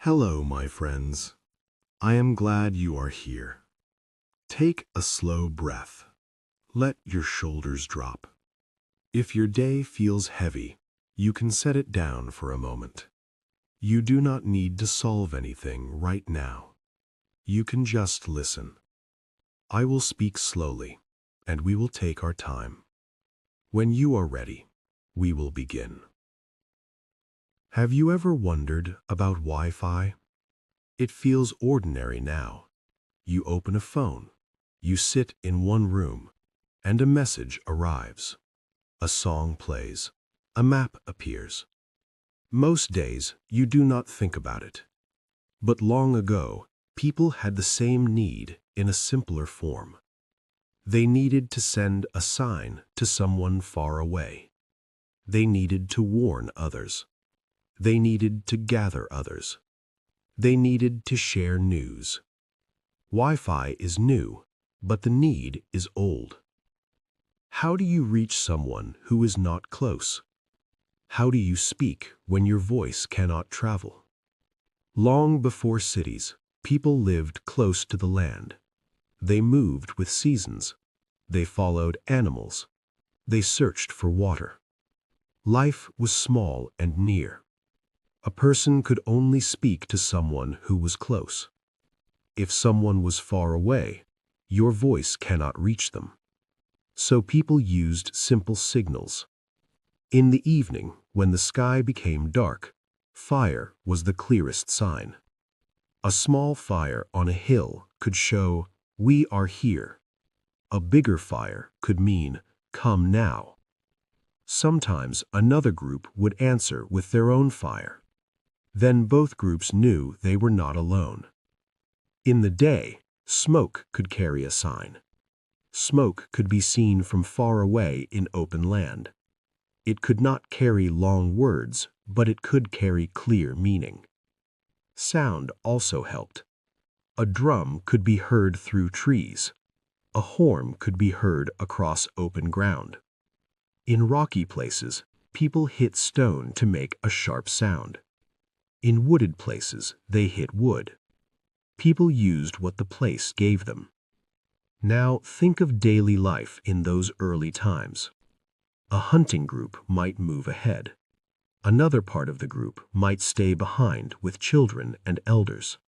Hello, my friends. I am glad you are here. Take a slow breath. Let your shoulders drop. If your day feels heavy, you can set it down for a moment. You do not need to solve anything right now. You can just listen. I will speak slowly, and we will take our time. When you are ready, we will begin. Have you ever wondered about Wi-Fi? It feels ordinary now. You open a phone, you sit in one room, and a message arrives. A song plays, a map appears. Most days, you do not think about it. But long ago, people had the same need in a simpler form. They needed to send a sign to someone far away. They needed to warn others. They needed to gather others. They needed to share news. Wi-Fi is new, but the need is old. How do you reach someone who is not close? How do you speak when your voice cannot travel? Long before cities, people lived close to the land. They moved with seasons. They followed animals. They searched for water. Life was small and near. A person could only speak to someone who was close. If someone was far away, your voice cannot reach them. So people used simple signals. In the evening, when the sky became dark, fire was the clearest sign. A small fire on a hill could show, "We are here." A bigger fire could mean, "Come now." Sometimes another group would answer with their own fire. Then both groups knew they were not alone. In the day, smoke could carry a sign. Smoke could be seen from far away in open land. It could not carry long words, but it could carry clear meaning. Sound also helped. A drum could be heard through trees. A horn could be heard across open ground. In rocky places, people hit stone to make a sharp sound. In wooded places, they hit wood. People used what the place gave them. Now think of daily life in those early times. A hunting group might move ahead. Another part of the group might stay behind with children and elders.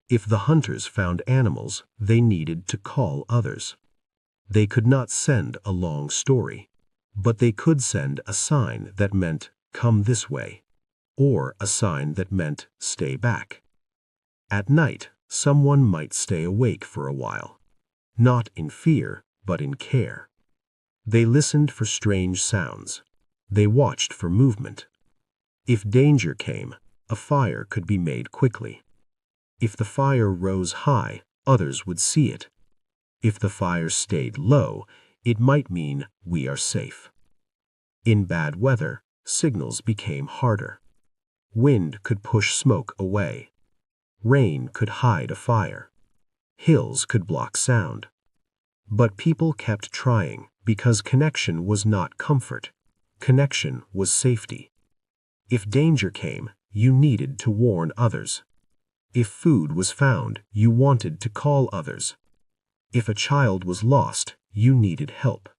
If the hunters found animals, they needed to call others. They could not send a long story, but they could send a sign that meant, "Come this way," or a sign that meant, "Stay back." At night, someone might stay awake for a while, not in fear, but in care. They listened for strange sounds. They watched for movement. If danger came, a fire could be made quickly. If the fire rose high, others would see it. If the fire stayed low, it might mean, "We are safe." In bad weather, signals became harder. Wind could push smoke away. Rain could hide a fire. Hills could block sound. But people kept trying because connection was not comfort. Connection was safety. If danger came, you needed to warn others. If food was found, you wanted to call others. If a child was lost, you needed help.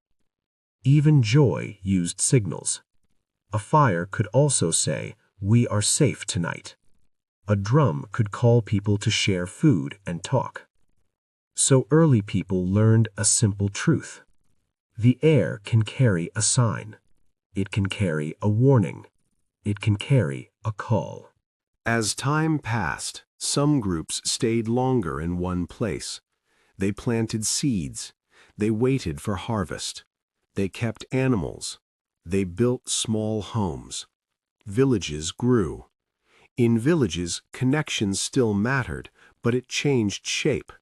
Even joy used signals. A fire could also say, "We are safe tonight." A drum could call people to share food and talk. So early people learned a simple truth. The air can carry a sign. It can carry a warning. It can carry a call. As time passed, some groups stayed longer in one place. They planted seeds. They waited for harvest. They kept animals. They built small homes. Villages grew. In villages, connections still mattered, but it changed shape.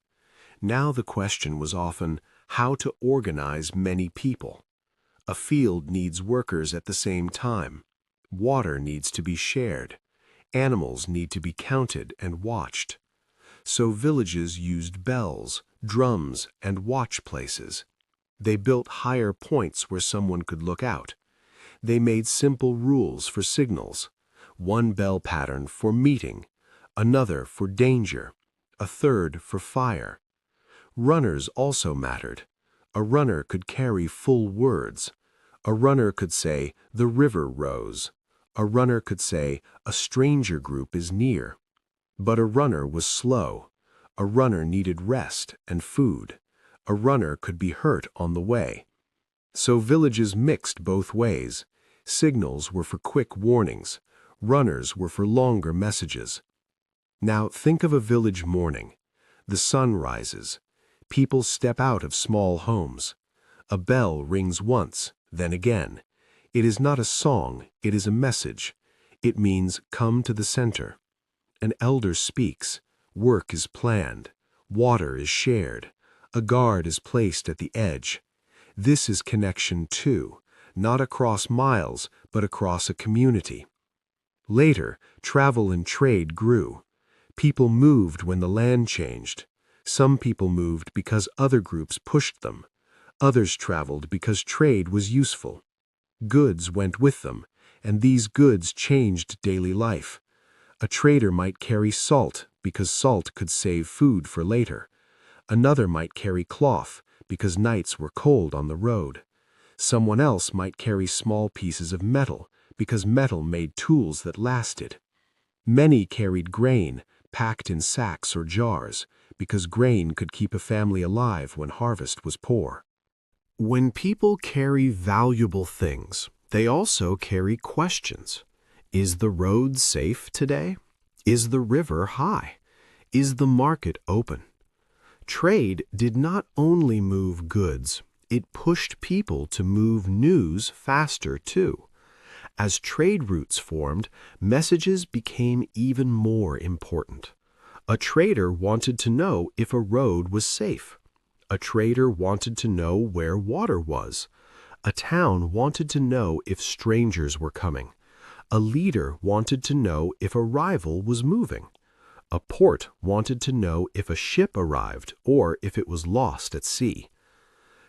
Now the question was often how to organize many people. A field needs workers at the same time. Water needs to be shared. Animals need to be counted and watched. So villages used bells, drums, and watch places. They built higher points where someone could look out. They made simple rules for signals. One bell pattern for meeting, another for danger, a third for fire. Runners also mattered. A runner could carry full words. A runner could say, "The river rose." A runner could say, "A stranger group is near." But a runner was slow. A runner needed rest and food. A runner could be hurt on the way. So villages mixed both ways. Signals were for quick warnings. Runners were for longer messages. Now think of a village morning. The sun rises. People step out of small homes. A bell rings once, then again. It is not a song, it is a message. It means come to the center. An elder speaks. Work is planned. Water is shared. A guard is placed at the edge. This is connection too, not across miles, but across a community. Later, travel and trade grew. People moved when the land changed. Some people moved because other groups pushed them. Others traveled because trade was useful. Goods went with them, and these goods changed daily life. A trader might carry salt because salt could save food for later. Another might carry cloth because nights were cold on the road. Someone else might carry small pieces of metal because metal made tools that lasted. Many carried grain, packed in sacks or jars, because grain could keep a family alive when harvest was poor. When people carry valuable things, they also carry questions. Is the road safe today? Is the river high? Is the market open? Trade did not only move goods, it pushed people to move news faster too. As trade routes formed, messages became even more important. A trader wanted to know if a road was safe. A trader wanted to know where water was. A town wanted to know if strangers were coming. A leader wanted to know if a rival was moving. A port wanted to know if a ship arrived or if it was lost at sea.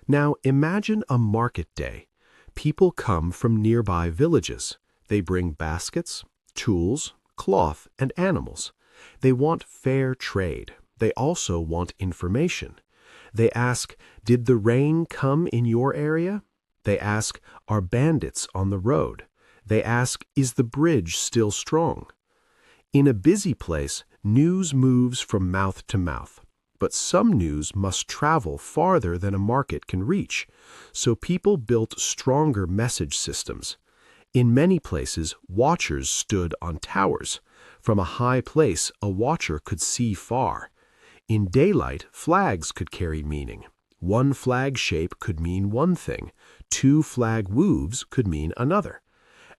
Now imagine a market day. People come from nearby villages. They bring baskets, tools, cloth, and animals. They want fair trade. They also want information. They ask, "Did the rain come in your area?" They ask, "Are bandits on the road?" They ask, "Is the bridge still strong?" In a busy place, news moves from mouth to mouth. But some news must travel farther than a market can reach, so people built stronger message systems. In many places, watchers stood on towers. From a high place, a watcher could see far. In daylight, flags could carry meaning. One flag shape could mean one thing. Two flag woves could mean another.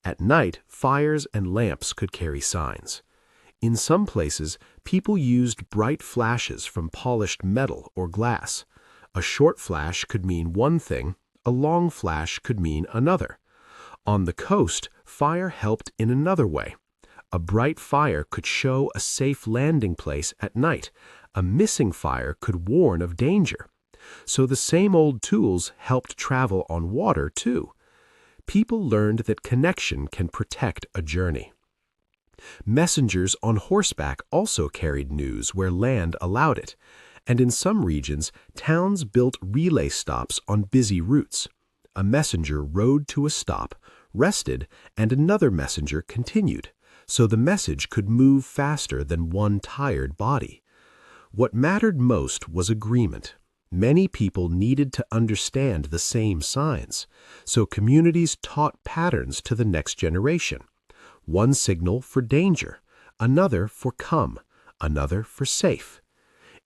At night, fires and lamps could carry signs. In some places, people used bright flashes from polished metal or glass. A short flash could mean one thing, a long flash could mean another. On the coast, fire helped in another way. A bright fire could show a safe landing place at night. A missing fire could warn of danger. So the same old tools helped travel on water too. People learned that connection can protect a journey. Messengers on horseback also carried news where land allowed it, and in some regions, towns built relay stops on busy routes. A messenger rode to a stop, rested, and another messenger continued, so the message could move faster than one tired body. What mattered most was agreement. Many people needed to understand the same signs, so communities taught patterns to the next generation. One signal for danger, another for come, another for safe.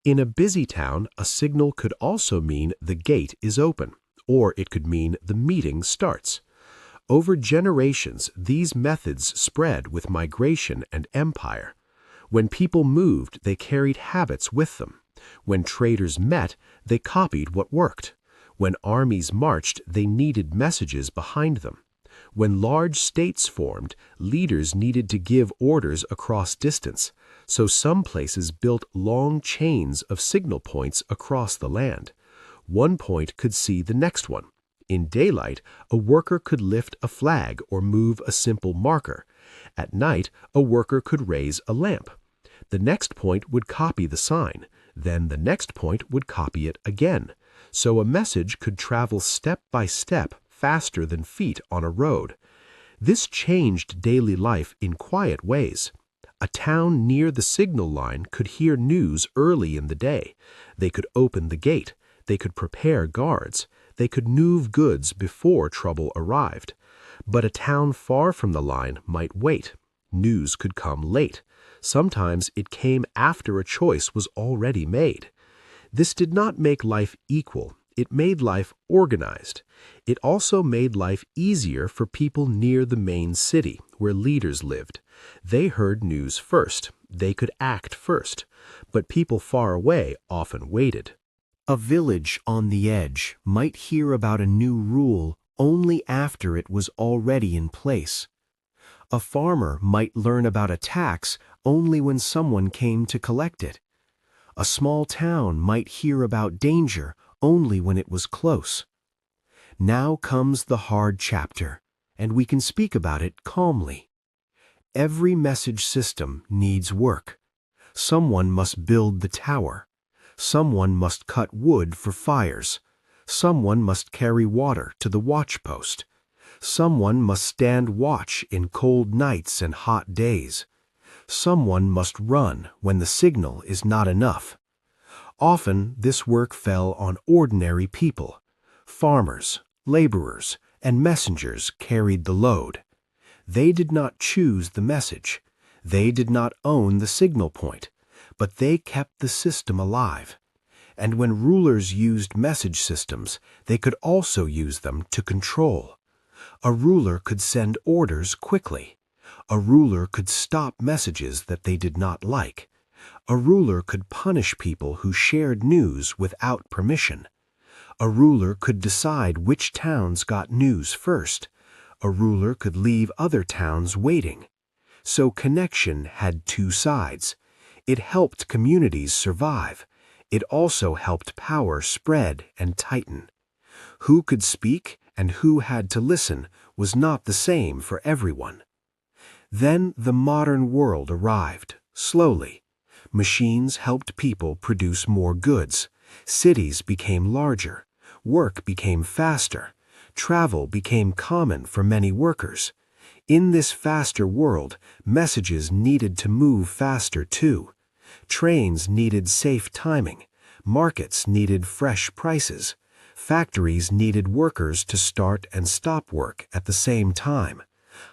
In a busy town, a signal could also mean the gate is open, or it could mean the meeting starts. Over generations, these methods spread with migration and empire. When people moved, they carried habits with them. When traders met, they copied what worked. When armies marched, they needed messages behind them. When large states formed, leaders needed to give orders across distance, so some places built long chains of signal points across the land. One point could see the next one. In daylight, a worker could lift a flag or move a simple marker. At night, a worker could raise a lamp. The next point would copy the sign. Then the next point would copy it again. So a message could travel step by step faster than feet on a road. This changed daily life in quiet ways. A town near the signal line could hear news early in the day. They could open the gate. They could prepare guards. They could move goods before trouble arrived. But a town far from the line might wait. News could come late. Sometimes it came after a choice was already made. This did not make life equal. It made life organized. It also made life easier for people near the main city, where leaders lived. They heard news first. They could act first. But people far away often waited. A village on the edge might hear about a new rule only after it was already in place. A farmer might learn about a tax only when someone came to collect it. A small town might hear about danger only when it was close. Now comes the hard chapter, and we can speak about it calmly. Every message system needs work. Someone must build the tower. Someone must cut wood for fires. Someone must carry water to the watchpost. Someone must stand watch in cold nights and hot days. Someone must run when the signal is not enough. Often this work fell on ordinary people. Farmers, laborers, and messengers carried the load. They did not choose the message. They did not own the signal point, but they kept the system alive. And when rulers used message systems, they could also use them to control. A ruler could send orders quickly. A ruler could stop messages that they did not like. A ruler could punish people who shared news without permission. A ruler could decide which towns got news first. A ruler could leave other towns waiting. So connection had two sides. It helped communities survive. It also helped power spread and tighten. Who could speak and who had to listen was not the same for everyone. Then the modern world arrived, slowly. Machines helped people produce more goods. Cities became larger. Work became faster. Travel became common for many workers. In this faster world, messages needed to move faster too. Trains needed safe timing. Markets needed fresh prices. Factories needed workers to start and stop work at the same time.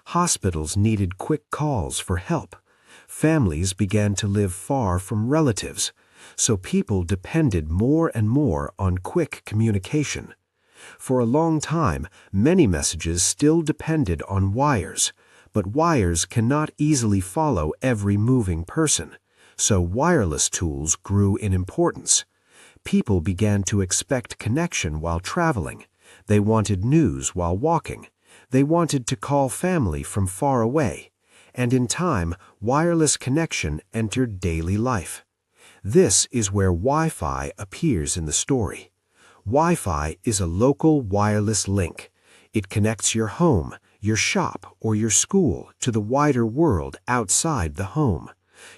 Hospitals needed quick calls for help. Families began to live far from relatives, so people depended more and more on quick communication. For a long time, many messages still depended on wires, but wires cannot easily follow every moving person, so wireless tools grew in importance. People began to expect connection while traveling. They wanted news while walking. They wanted to call family from far away. And in time, wireless connection entered daily life. This is where Wi-Fi appears in the story. Wi-Fi is a local wireless link. It connects your home, your shop, or your school to the wider world outside the home.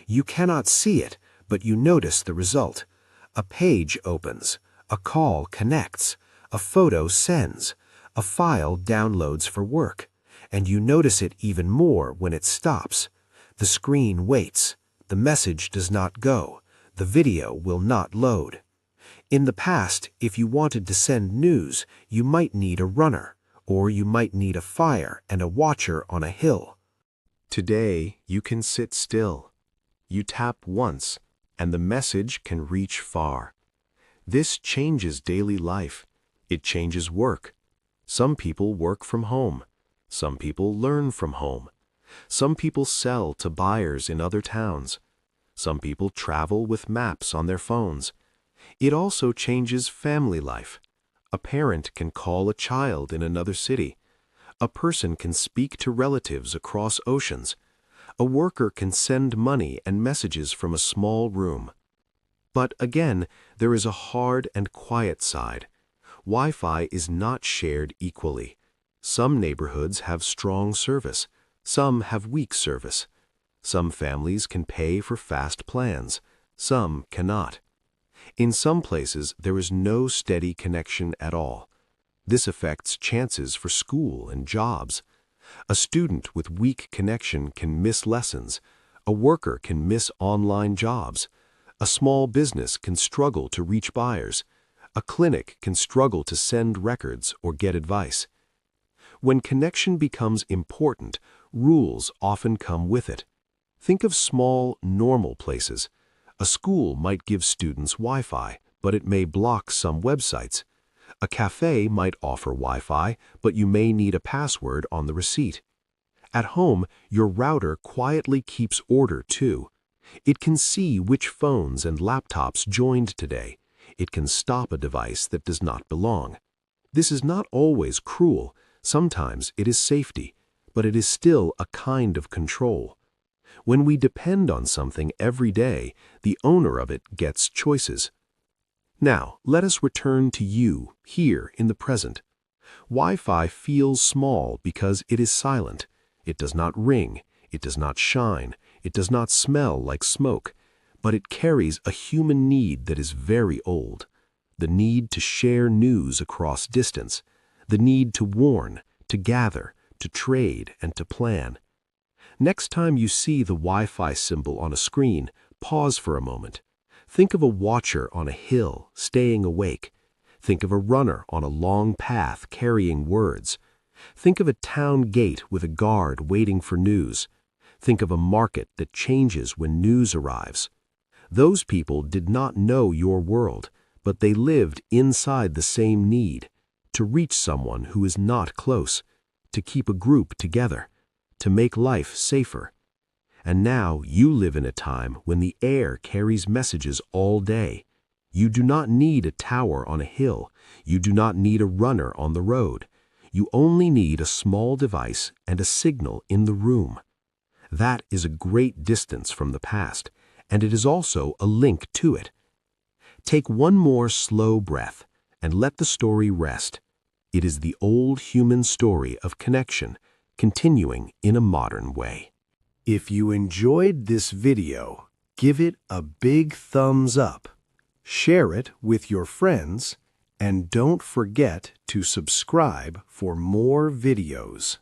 You cannot see it, but you notice the result. A page opens, a call connects, a photo sends, a file downloads for work, and you notice it even more when it stops. The screen waits. The message does not go. The video will not load. In the past, if you wanted to send news, you might need a runner, or you might need a fire and a watcher on a hill. Today, you can sit still. You tap once, and the message can reach far. This changes daily life. It changes work. Some people work from home. Some people learn from home. Some people sell to buyers in other towns. Some people travel with maps on their phones. It also changes family life. A parent can call a child in another city. A person can speak to relatives across oceans. A worker can send money and messages from a small room. But again, there is a hard and quiet side. Wi-Fi is not shared equally. Some neighborhoods have strong service. Some have weak service. Some families can pay for fast plans. Some cannot. In some places, there is no steady connection at all. This affects chances for school and jobs. A student with weak connection can miss lessons. A worker can miss online jobs. A small business can struggle to reach buyers. A clinic can struggle to send records or get advice. When connection becomes important, rules often come with it. Think of small, normal places. A school might give students Wi-Fi, but it may block some websites. A cafe might offer Wi-Fi, but you may need a password on the receipt. At home, your router quietly keeps order too. It can see which phones and laptops joined today. It can stop a device that does not belong. This is not always cruel. Sometimes it is safety, but it is still a kind of control. When we depend on something every day, the owner of it gets choices. Now, let us return to you, here in the present. Wi-Fi feels small because it is silent. It does not ring, it does not shine, it does not smell like smoke, but it carries a human need that is very old. The need to share news across distance, the need to warn, to gather, to trade, and to plan. Next time you see the Wi-Fi symbol on a screen, pause for a moment. Think of a watcher on a hill, staying awake. Think of a runner on a long path carrying words. Think of a town gate with a guard waiting for news. Think of a market that changes when news arrives. Those people did not know your world, but they lived inside the same need, to reach someone who is not close, to keep a group together, to make life safer. And now you live in a time when the air carries messages all day. You do not need a tower on a hill. You do not need a runner on the road. You only need a small device and a signal in the room. That is a great distance from the past, and it is also a link to it. Take one more slow breath and let the story rest. It is the old human story of connection, continuing in a modern way. If you enjoyed this video, give it a big thumbs up, share it with your friends, and don't forget to subscribe for more videos.